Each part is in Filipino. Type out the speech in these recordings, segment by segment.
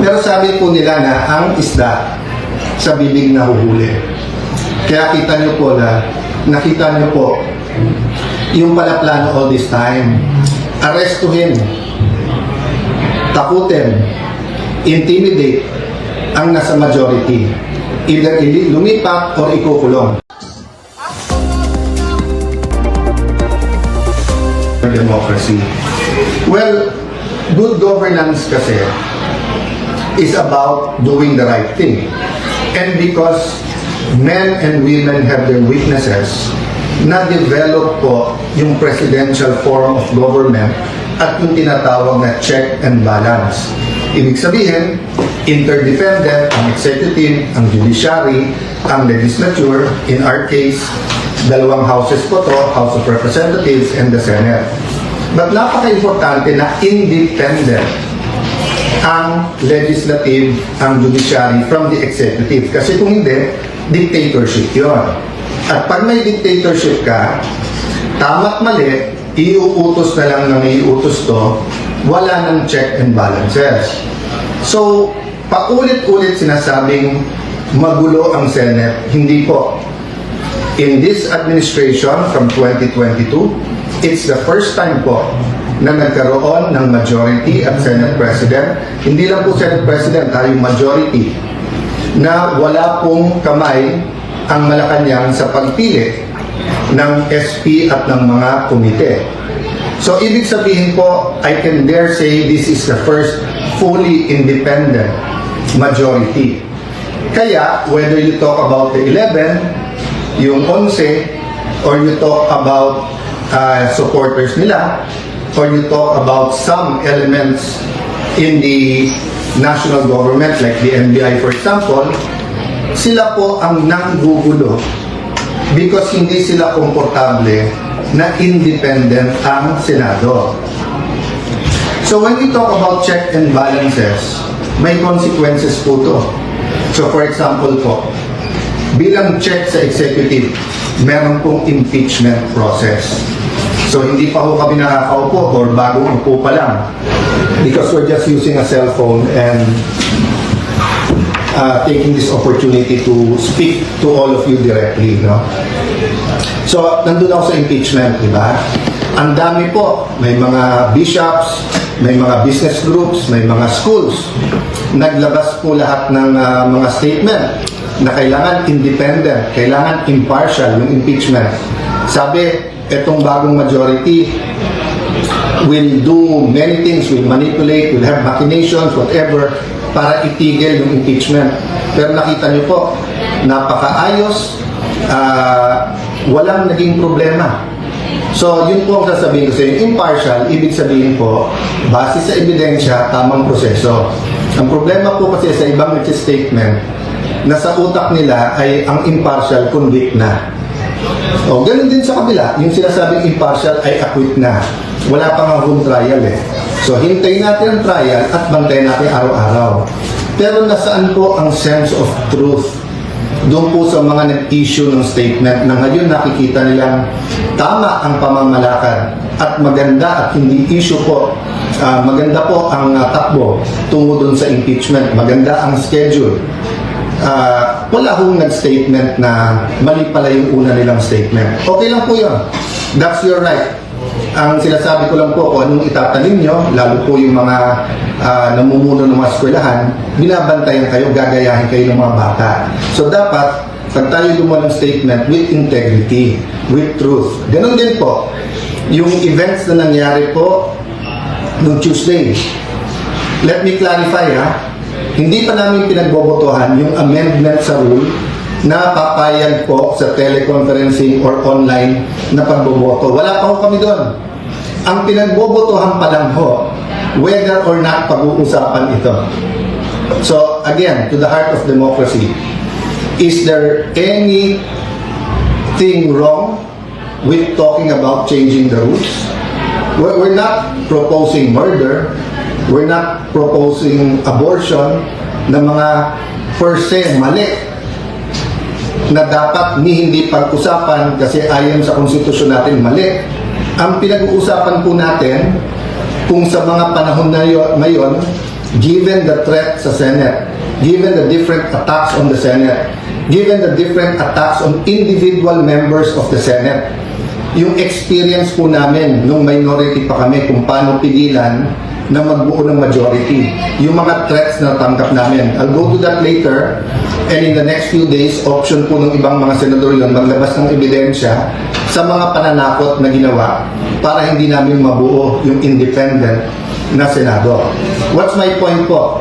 Pero sabi po nila na ang isda sa bibig nahuhuli. Kaya kita nyo po na, nakita nyo po, yung pala plano all this time, arestuhin, takutin, intimidate ang nasa majority. Either lumipat or ikukulong. Democracy. Well, good governance kasi is about doing the right thing. And because men and women have their weaknesses, na-develop po yung presidential form of government at yung tinatawag na check and balance. Ibig sabihin, interdependent ang executive, ang judiciary, ang legislature, in our case, dalawang houses po to, House of Representatives and the Senate. But napaka-importante na independent ang legislative, ang judiciary from the executive. Kasi kung hindi, dictatorship yon. At pag may dictatorship ka, tama't mali, iuutos na lang ng iuutos to, wala ng check and balances. So, paulit-ulit sinasabing magulo ang Senate. Hindi po. In this administration from 2022, it's the first time po na nagkaroon ng majority at Senate President. Hindi lang po Senate President, yung majority na wala pong kamay ang Malacanang sa pagpili ng SP at ng mga komite. So, ibig sabihin po, I can dare say this is the first fully independent majority. Kaya, whether you talk about the 11, yung 11, or you talk about supporters nila, or you talk about some elements in the national government like the NBI for example, sila po ang nanggugulo because hindi sila komportable na independent ang Senado. So when we talk about check and balances, may consequences po to. So for example po, bilang check sa executive, meron pong impeachment process. So hindi pa ho kami nakakaupo or bagong upo pa lang because we're just using a cell phone and taking this opportunity to speak to all of you directly, no? So, nandun ako sa impeachment, di ba? Ang dami po, may mga bishops, may mga business groups, may mga schools. Naglabas po lahat ng mga statement na kailangan independent, kailangan impartial yung impeachment. Sabi, etong bagong majority will do many things, will manipulate, will have machinations, whatever, para itigil yung impeachment. Pero nakita niyo po, napakaayos, walang naging problema. So, yun po ang sasabihin ko sa inyo. Impartial, ibig sabihin po, base sa ebidensya, tamang proseso. Ang problema po kasi sa ibang statement, na sa utak nila ay ang impartial convict na. O, ganun din sa kabila, yung sinasabing impartial ay acquit na. Wala pa nga home trial eh. So, hintayin natin ang trial at bantayan natin araw-araw. Pero nasaan po ang sense of truth? Doon po sa mga nag-issue ng statement na ngayon nakikita nilang tama ang pamamalakad at maganda at hindi issue po. Maganda po ang takbo tungo doon sa impeachment. Maganda ang schedule. Wala hong nag-statement na mali pala yung una nilang statement. Okay lang po yun. That's your right. Ang sinasabi ko lang po kung anong itatanim nyo, lalo po yung mga namumuno ng mga eskwelahan, binabantayan kayo, gagayahin kayo ng mga bata. So dapat, pag tayo gumawa ng statement with integrity, with truth. Ganon din po, yung events na nangyari po noong Tuesday. Let me clarify hindi pa namin pinagbobotohan yung amendment sa rule na papayag po sa teleconferencing or online na pagboboto. Wala pa ho kami doon. Ang pinagbobotohan pa lang ho, whether or not pag-uusapan ito. So, again, to the heart of democracy, is there anything wrong with talking about changing the rules? We're not proposing murder. We're not proposing abortion na mga per se mali na dapat hindi pag-usapan kasi ayon sa konstitusyon natin mali. Ang pinag-uusapan po natin kung sa mga panahon na ngayon given the threat sa Senate, given the different attacks on the Senate, given the different attacks on individual members of the Senate, yung experience po namin nung minority pa kami kung paano pigilan na magbuo ng majority. Yung mga threats na natanggap namin. I'll go to that later. And in the next few days, option po ng ibang mga senador yun maglabas ng ebidensya sa mga pananakot na ginawa para hindi namin mabuo yung independent na Senado. What's my point po?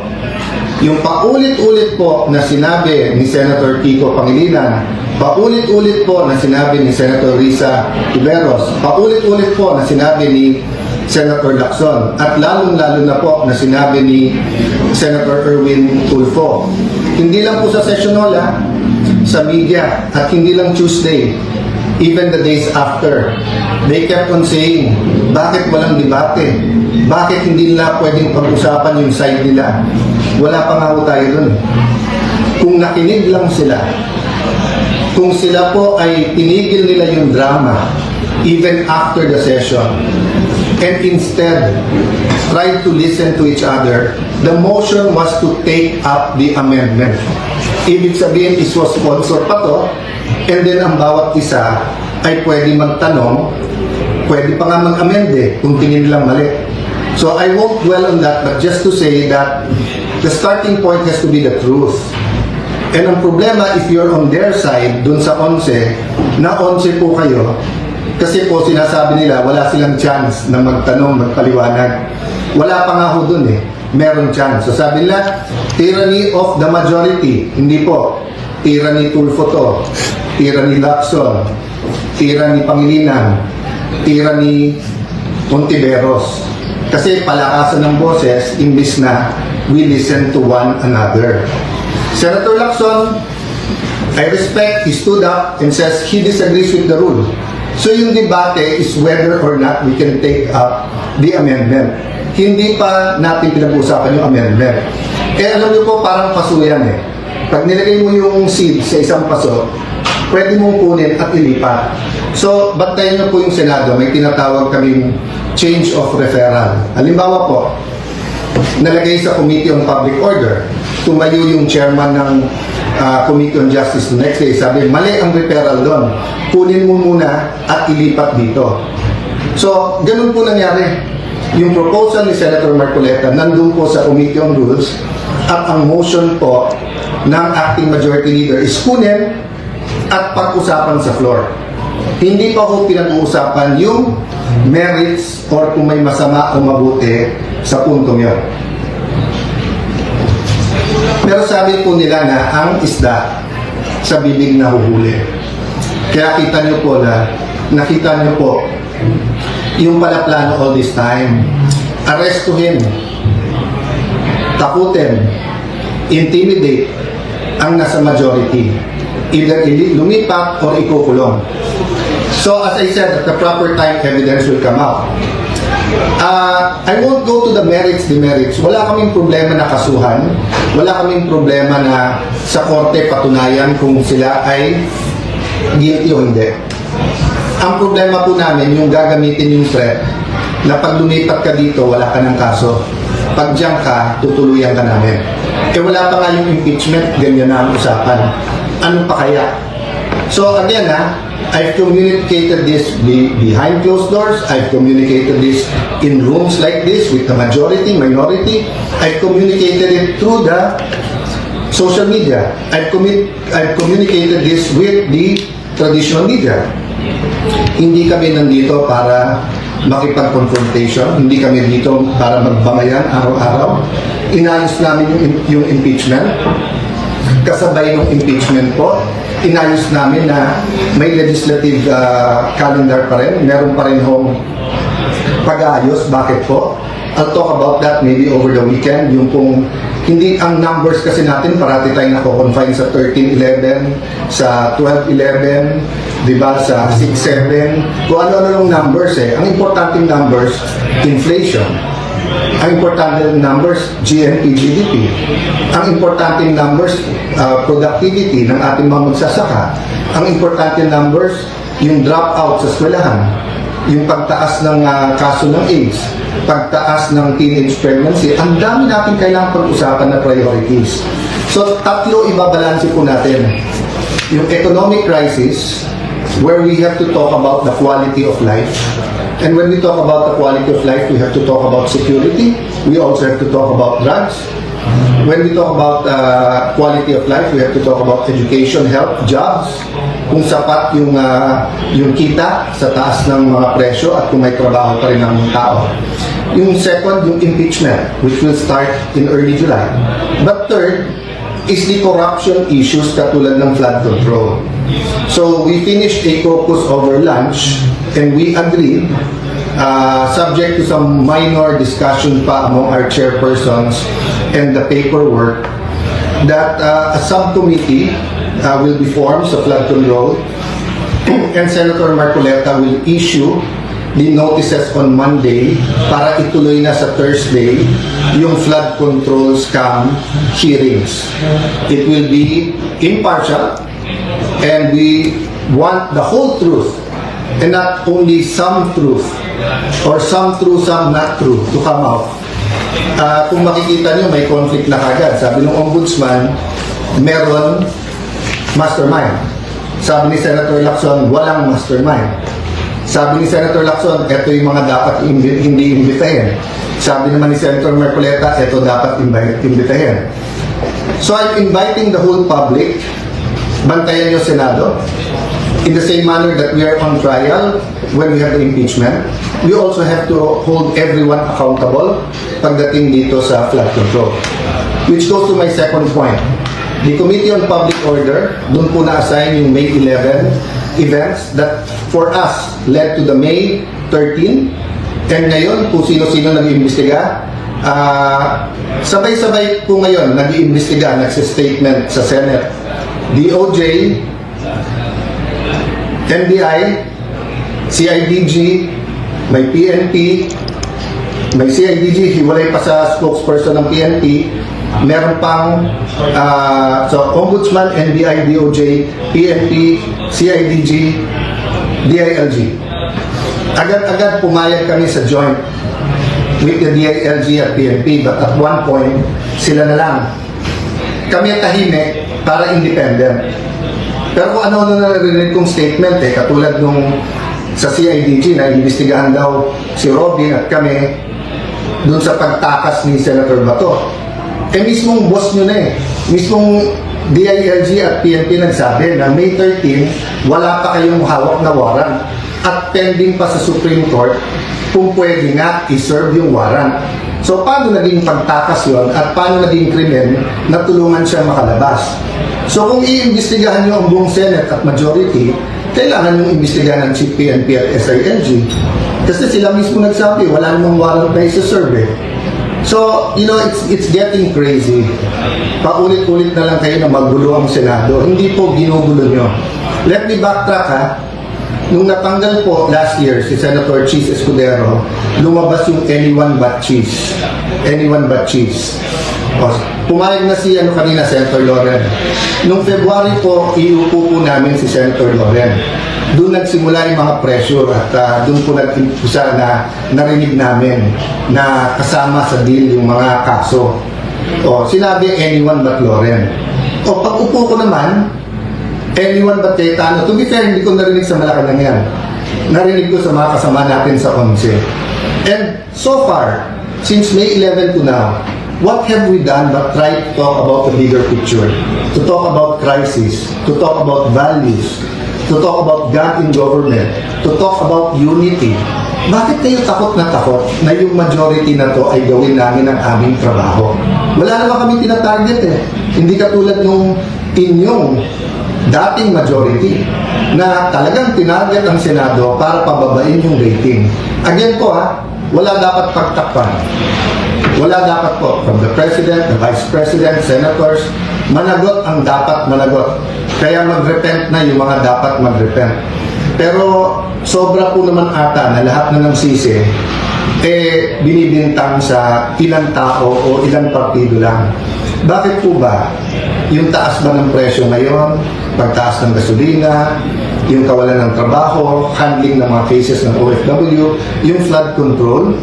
Yung paulit-ulit po na sinabi ni Senator Kiko Pangilinan, paulit-ulit po na sinabi ni Senator Risa Tiberos, paulit-ulit po na sinabi ni Senator Lacson, at lalong-lalo na po na sinabi ni Senator Erwin Tulfo. Hindi lang po sa sessionola, sa media, at hindi lang Tuesday, even the days after, they kept on saying, bakit walang debate? Bakit hindi nila pwedeng pag-usapan yung side nila? Wala pa nga po tayo dun. Kung nakinig lang sila, kung sila po ay tinigil nila yung drama, even after the session, and instead tried to listen to each other, the motion was to take up the amendment. Ibig sabihin, is was sponsor pa to, and then ang bawat isa ay pwede magtanong, pwede pa nga mag-amend kung tingin nilang mali. So I won't dwell on that, but just to say that the starting point has to be the truth. And ang problema, if you're on their side, dun sa 11, na 11 po kayo, kasi po sinasabi nila, wala silang chance na magtanong, magpaliwanag. Wala pa nga ho dun meron chance. So sabi nila, tyranny of the majority. Hindi po. Tyranny Tulfo to. Tyranny Lacson. Tyranny Pangilinan. Tyranny Ontiveros. Kasi palakasan ng boses, imbis na we listen to one another. Senator Lacson, I respect, he stood up and says he disagrees with the rule. So yung debate is whether or not we can take up the amendment. Hindi pa natin pinag-uusapan yung amendment. Alam niyo po, parang paso yan Pag nilagay mo yung seed sa isang paso, pwede mong kunin at ilipat. So, bantayan niyo po yung Senado, may tinatawag kaming change of referral. Halimbawa po, nalagay sa Committee on Public Order, tumayo yung chairman ng Committee on Justice the next day, sabi, mali ang referral doon. Kunin mo muna at ilipat dito. So, ganun po nangyari. Yung proposal ni Senator Marcoleta nandun po sa Committee on Rules at ang motion po ng acting majority leader is kunin at pag-usapan sa floor. Hindi pa po pinag-uusapan yung merits or kung may masama o mabuti sa puntong yun. Pero sabi po nila na ang isda sa bibig na huhuli. Kaya kita nyo po na, nakita nyo po, yung pala plano all this time, arrestuhin, takutin, intimidate ang nasa majority. Either lumipat or ikukulong. So as I said, at the proper time, evidence will come out. I won't go to the merits, demerits. Wala kaming problema na kasuhan. Wala kaming problema na sa korte patunayan kung sila ay guilty o hindi. Ang problema po namin, yung gagamitin yung threat na pag lumipat ka dito, wala ka ng kaso. Pag diyan ka, tutuluyan ka namin. Wala pa nga yung impeachment, ganyan na ang usapan. Ano pa kaya? So again I've communicated this behind closed doors. I've communicated this in rooms like this with the majority, minority. I've communicated it through the social media. I've communicated this with the traditional media. Hindi kami nandito para makipag-confrontation. Hindi kami dito para magbangayan araw-araw. Inayos namin yung impeachment. Kasabay ng impeachment po, inayos namin na may legislative calendar pa rin. Meron pa rin hong pag-aayos. Bakit po? I'll talk about that maybe over the weekend. Yung pong, hindi ang numbers kasi natin, parati tayong nako-confine sa 13-11, sa 12-11, diba, sa 6-7, kung ano-ano ng numbers Ang importanteng numbers, inflation. Ang importanteng numbers, GNP, GDP. Ang importanteng numbers, productivity ng ating mga magsasaka. Ang importanteng numbers, yung dropout sa eskwelahan. yung pagtaas ng kaso ng AIDS, pagtaas ng teenage pregnancy, ang dami natin kailangan pag-usapan na priorities. So, tatlo ibabalanse po natin. Yung economic crisis, where we have to talk about the quality of life. And when we talk about the quality of life, we have to talk about security. We also have to talk about drugs. When we talk about quality of life, we have to talk about education, health, jobs, kung sapat yung kita sa taas ng mga presyo at kung may trabaho pa rin ang tao. Yung second, yung impeachment, which will start in early July. But third, is the corruption issues katulad ng flood control. So we finished a caucus over lunch and we agreed, subject to some minor discussion pa among our chairpersons and the paperwork, that a subcommittee will be formed sa flood control and Senator Marcoleta will issue the notices on Monday para ituloy na sa Thursday yung flood control scam hearings. It will be impartial and we want the whole truth and not only some truth or some true, some not true to come out. Kung makikita nyo, may conflict na kagad. Sabi ng ombudsman, meron mastermind. Sabi ni Senator Lacson, walang mastermind. Sabi ni Senator Lacson, ito yung mga dapat hindi imbitahin. Sabi naman ni Senator Marcoleta, ito dapat imbitahin. So I'm inviting the whole public, bantayan nyo Senado, in the same manner that we are on trial when we have the impeachment. We also have to hold everyone accountable pagdating dito sa flood control. Which goes to my second point. The Committee on Public Order, doon po na-assign yung May 11 events that for us led to the May 13. And ngayon, kung sino-sino nag-iimbestiga, sabay-sabay po ngayon nag-iimbestiga, nagsistatement sa Senate, DOJ, NBI, CIDG, may PNP, may CIDG, hiwalay pa sa spokesperson ng PNP, meron pang so Ombudsman, NBI, DOJ, PNP, CIDG, DILG. Agad-agad pumayag kami sa joint with the DILG at PNP, but at one point, sila na lang. Kami tahimik para independent. Pero kung ano na narinig kong statement, katulad nung sa CIDG na imbestigahan daw si Robin at kami dun sa pagtakas ni Senator Bato. Mismong boss nyo na mismong DILG at PNP nagsabi na May 13, wala pa kayong hawak na warrant at pending pa sa Supreme Court kung pwede nga i-serve yung warrant. So paano naging pagtakas yon at paano naging krimen na tulungan siya makalabas? So kung iimbestigahan nyo ang buong Senate at majority, kailangan yung imbestigahan ng Chief PNP at SILG. Kasi sila mismo nagsabi, wala namang warrant na isa-serve. So, you know, it's getting crazy. Paulit-ulit na lang kayo na maggulo ang Senado. Hindi po ginugulo nyo. Let me backtrack ha. Nung natanggal po last year si Senator Cheese Escudero, lumabas yung anyone but cheese. Anyone but cheese. O, pumayag na si kanina, Senator Loren. Nung February po, iupo po namin si Senator Loren. Doon nagsimula yung mga pressure at doon po nag-impulsa na narinig namin na kasama sa deal yung mga kaso. O, sinabi anyone but Loren. O, pag upo ko naman, anyone but Cayetano. To be fair, hindi ko narinig sa Malacanang yan. Narinig ko sa mga kasama natin sa 11. And so far, since May 11 to now, what have we done but try to talk about the bigger picture? To talk about crisis, to talk about values, to talk about God in government, to talk about unity. Bakit kayo takot na yung majority na to ay gawin namin ang aming trabaho? Wala naman kami tinatarget Hindi katulad nung inyong dating majority na talagang tinarget ang Senado para pababain yung rating. Again po wala dapat pagtakpan. Wala dapat po from the President, the Vice President, Senators, managot ang dapat managot. Kaya mag-repent na yung mga dapat mag-repent. Pero sobra po naman ata na lahat na ng sisi binibintang sa ilang tao o ilang partido lang. Bakit po ba? Yung taas ba ng presyo ngayon, pagtaas ng gasolina, yung kawalan ng trabaho, handling ng mga cases ng OFW, yung flood control.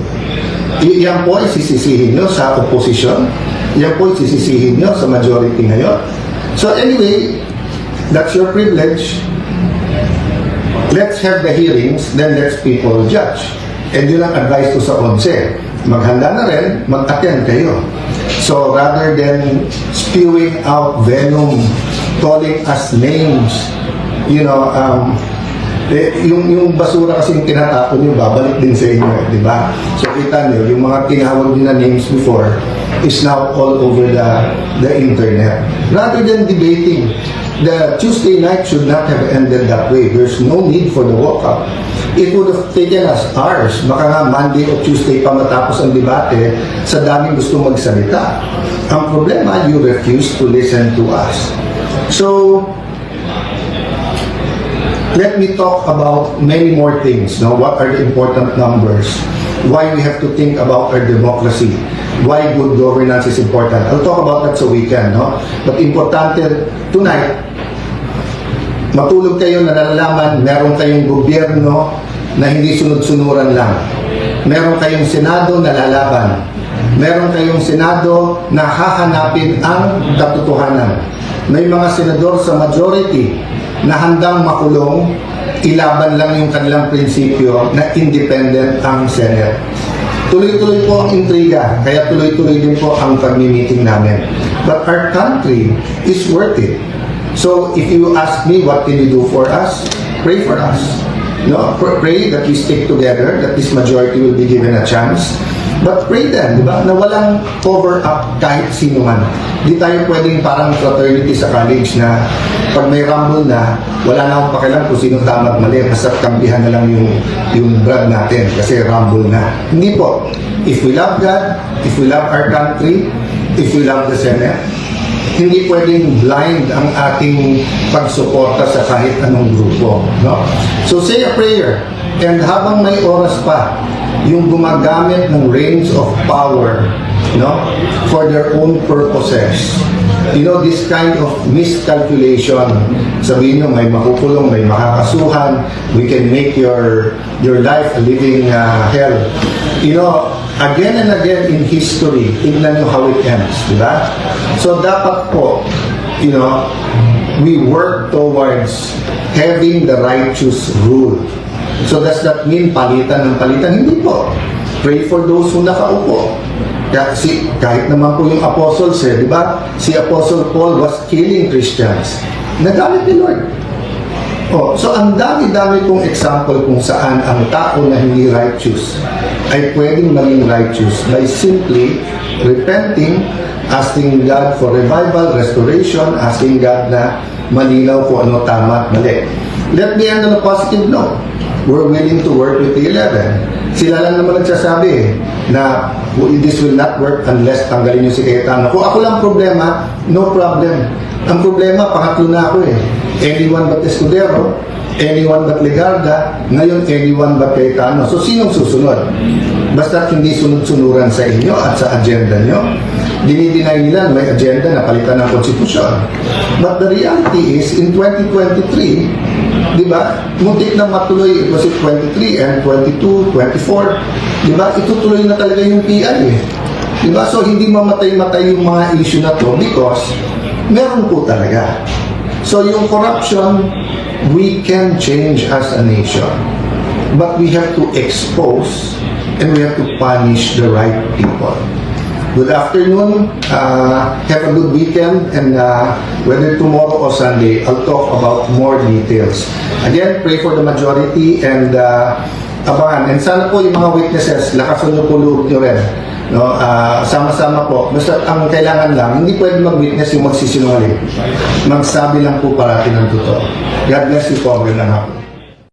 Yan po ay sisisihin nyo sa opposition. Yan po ay sisisihin nyo sa majority ngayon. So anyway, that's your privilege. Let's have the hearings, then let's people judge. And yun ang advice ko sa ONCE. Maghanda na rin, mag-attend kayo. So rather than spewing out venom, calling us names, yung basura kasi yung tinatapon nyo, babalik din sa inyo, di ba? So kita nyo, yung mga tinawag nyo na names before is now all over the internet. Rather than debating, the Tuesday night should not have ended that way. There's no need for the walkout. It would have taken us hours. Baka nga Monday o Tuesday pa matapos ang debate sa daming gusto magsalita. Ang problema, you refuse to listen to us. So, let me talk about many more things. No? What are the important numbers? Why we have to think about our democracy? Why good governance is important? I'll talk about that sa weekend. No? But importante tonight, matulog kayo na nalalaman, meron kayong gobyerno na hindi sunod-sunuran lang. Meron kayong Senado na lalaban. Meron kayong Senado na hahanapin ang katotohanan. May mga senador sa majority na handang makulong, ilaban lang yung kanilang prinsipyo na independent ang Senate. Tuloy-tuloy po ang intriga, kaya tuloy-tuloy din po ang pag-meeting namin. But our country is worth it. So if you ask me what can you do for us, pray for us. No, pray that we stick together, that this majority will be given a chance. But pray then, di ba, na walang cover-up kahit sino man. Di tayo pwedeng parang fraternity sa college na pag may rumble na, wala na akong pakialam kung sino tama at mali, basta kampihan na lang yung brad natin kasi rumble na. Hindi po. If we love God, if we love our country, if we love the Senate, hindi pwedeng blind ang ating pagsuporta sa kahit anong grupo. No? So say a prayer. And habang may oras pa, yung gumagamit ng reins of power, no, for their own purposes. This kind of miscalculation, sabihin nyo, may makukulong, may makakasuhan, we can make your life a living hell. Again and again in history, tignan nyo how it ends, di ba? So dapat po, we work towards having the righteous rule. So does that mean palitan ng palitan? Hindi po. Pray for those who nakaupo. Kahit naman po yung apostles, di ba? Si Apostle Paul was killing Christians. Nagalit ni Lord. So ang dami-dami kong example kung saan ang tao na hindi righteous ay pwedeng maging righteous by simply repenting, asking God for revival, restoration, asking God na malinaw kung ano tama at mali. Let me end on a positive note. We're willing to work with the 11. Sila lang naman nagsasabi na this will not work unless tanggalin nyo si Cayetano. Kung ako lang problema, no problem. Ang problema, pangatlo na ako eh. Anyone but Escudero, anyone but Legarda, ngayon anyone but Cayetano. So sinong susunod? Basta hindi sunod-sunuran sa inyo at sa agenda nyo. Dinideny nila may agenda na palitan ng konstitusyon. But the reality is, in 2023, di ba, muntik na matuloy, it was 23 and 22, 24, di ba, itutuloy na talaga yung PI eh. Di ba, so hindi mamatay-matay yung mga issue na to because meron po talaga. So yung corruption, we can change as a nation. But we have to expose and we have to punish the right people. Good afternoon. Have a good weekend, and whether tomorrow or Sunday, I'll talk about more details. Again, pray for the majority and abangan. And sana po yung mga witnesses, lakasan nyo po loob nyo rin. No, sama-sama po. Basta ang kailangan lang, hindi pwede mag-witness yung magsisinungaling. Magsabi lang po parati ng totoo. God bless you po. Magandang hapon.